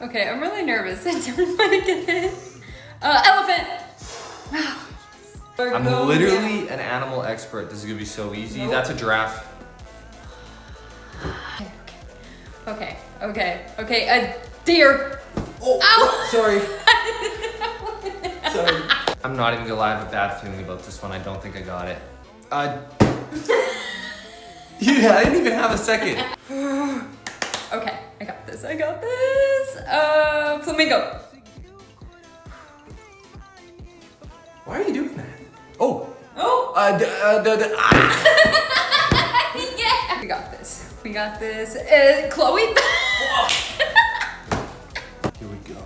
Okay, I'm really nervous. I don't want to get it. Elephant! I'm literally an animal expert. This is gonna be so easy. Nope. That's a giraffe. Okay. A deer. Oh, Ow! sorry. Sorry. I'm not even gonna lie, I have a bad feeling about this one. I don't think I got it. Yeah, I didn't even have a second. Okay, I got this. Flamingo. Why are you doing that? Oh. Oh! Yeah! We got this. Chloe? Here we go.